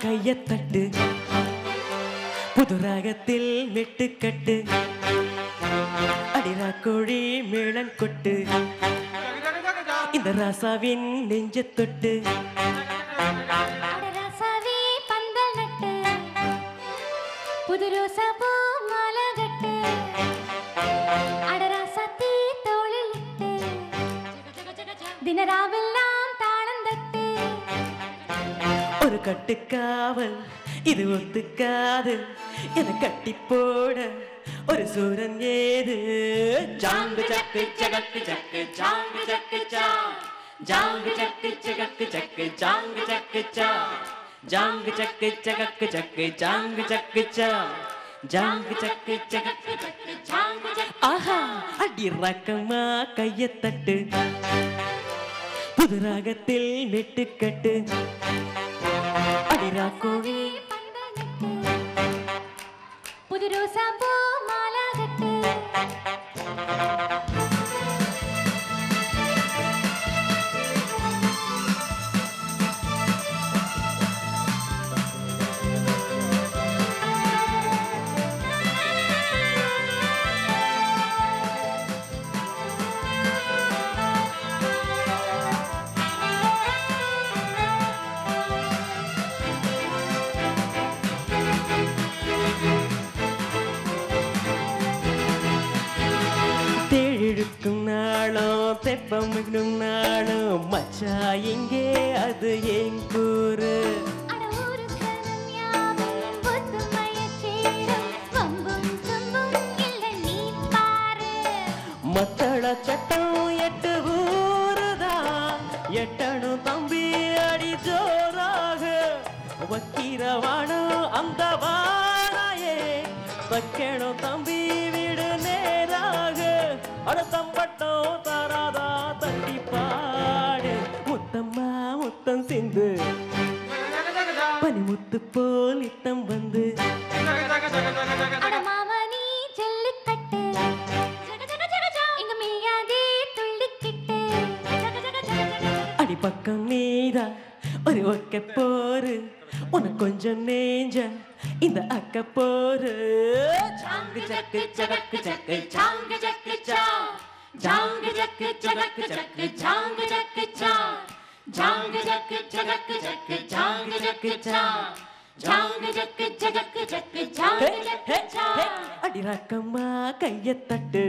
கையத்தட்டு புது ராகத்தில் மெட்டுக்கட்டு அடிரா கோழி மேளன் கொட்டு இந்த ராசாவின் நெஞ்ச தொட்டு புது ரோசா பூ மாலை கட்டு அடராசாத்தி தோளில் இட்டு தினராவெல்லாம் தாளம் தட்டு ஒரு கட்டுக்காவல் இது ஒத்துக்காது என கட்டி போட ஒரு சூரன் ஏது ஜாங்கு ஜக்கு ஜகக்கு ஜக்கு ஜாங்கு ஜக்கு ஜா ஜாங்கு ஜக்கு ஜகக்கு ஜக்கு ஜாங்கு ஜக்கு ஜா ஜாங்கு ஜக்கு ஜகக்கு ஜக்கு ஜாங்கு ஜக்கு ஜா ஜாங்கு ஜக்கு ஜகக்கு ஜக்கு ஜாங்கு ஜக்கு ஆஹா அடி ரக்கமா கையத்தட்டு புது ராகத்தில் மெட்டுக்கட்டு அடிரா கோழி புது ரோசா பூ மாலை கட்டு இழுக்கும் நாளும் தெப்பமிடும் நாளும் மச்சா எங்கே அது என் கூறு மத்தள சட்டம் எட்டு ஊருதான் எட்டணும் தம்பி அடி ஜோராக வக்கீரவானும் அந்த வாராயே வைக்கணும் தம்பி வீடு நேராக அடத்தம்பட்டம் தாராதா தட்டி பாடு முத்தம்மா முத்தம் சிந்து பனிமுத்து போல் நித்தம் வந்து அடிப்பக்கம் நீதா ஒரு ஒக்க போரு உனக்கு கொஞ்சம் நேஞ்ச இந்த அக்க போரு ஜாங்கு ஜக்கு ஜகக்கு ஜக்கு ஜாங்கு ஜக்கு ஜா ஜாங்கு ஜக்கு ஜகக்கு ஜக்கு ஜாங்கு ஜக்கு ஜா ஜாங்கு ஜக்கு ஜகக்கு ஜக்கு ஜாங்கு ஜக்கு ஜா ஜாங்கு ஜக்கு ஜகக்கு ஜக்கு ஜாங்கு ஜக்கு ஜா அடி ரக்கம்மா கையத்தட்டு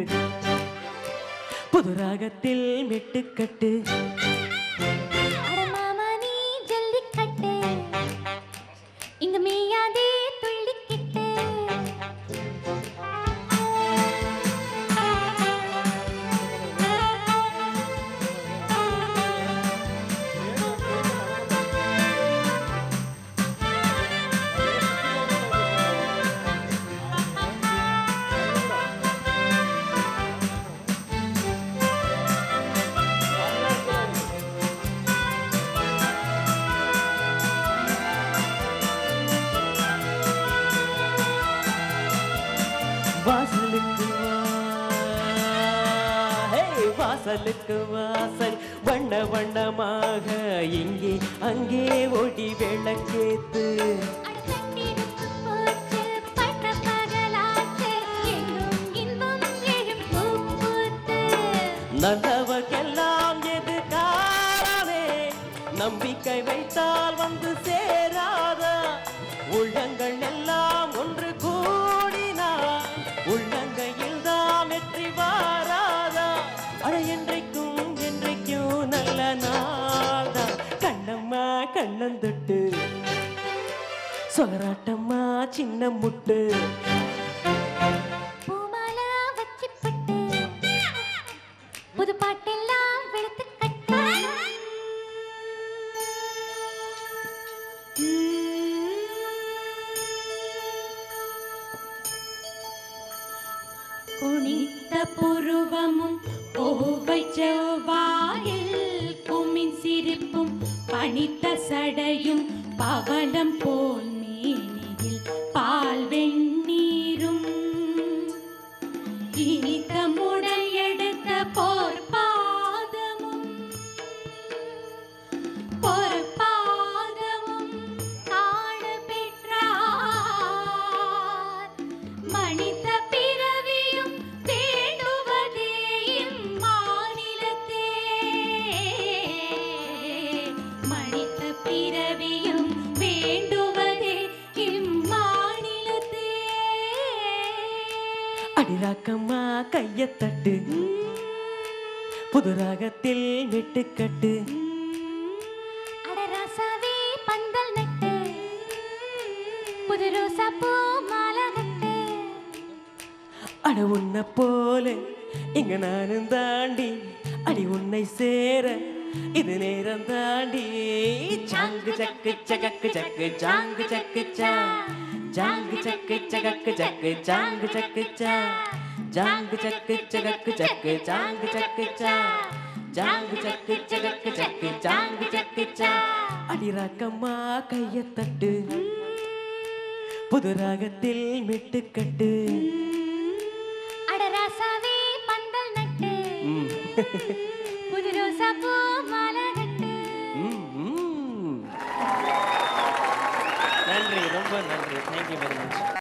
புது ராகத்தில் மெட்டுக்கட்டு இங்க மேயாதே துள்ளிக்கிட்டு வாசலுக்கு வாசல் வண்ண வண்ணமாக இங்கே அங்கே ஓடி விளக்கேத்து நல்லவர்க்கெல்லாம் எது காரணமே நம்பிக்கை வைத்தால் வந்து சேராத உள்ளங்கள் எல்லாம் ஒன்று கூடினார் உள்ளங்கையில் தான் வெற்றி வாராதா அட என்றைக்கும் என்றைக்கும் நல்ல நாள்தான் கண்ணம்மா கண்ணந்தொட்டு சொகராட்டம்மா சின்ன முட்டு புது பாட்டெல்லாம் வெளுத்து கட்டு குனித்த புருவமும் கோவை செவ்வாயில் குமின் சிரிப்பும் பனித்த சடையும் பவளம் போல் மேனியில் பால் வெந்நீரும் இனித்த முடல் எடுத்த போர் பாதமும் அடிராக்கம்மா கையத்தட்டு புது ராகத்தில் வெட்டுக்கட்டு அடராசாவே பந்தல் நட்டு புது ரோசா பூ மாலை கட்டு அட உன்னை போல இங்க நானும் தாண்டி அடி உன்னை சேர இது நேரம் தாண்டி ஜாங்கு சக்கு சகக்கு சக்கு ஜாங்கு சக்கு சா ஜாங்கு சக்கு சகக்கு சக்கு ஜாங்கு சக்கு சா ஜாங்கு சக்கு சகக்கு சக்கு ஜாங்கு சக்கு சா ஜாங்கு சக்கு சகக்கு சக்கு ஜாங்கு சக்கு சா அடி ராக்கம்மா கையத்தட்டு புது ராகத்தில் மெட்டுக்கட்டு அடராசாவே பந்தல் நட்டு புது ரோசா பூ மாலை கட்டு நன்றி ரொம்ப நன்றி தேங்க்யூ வெரி மச்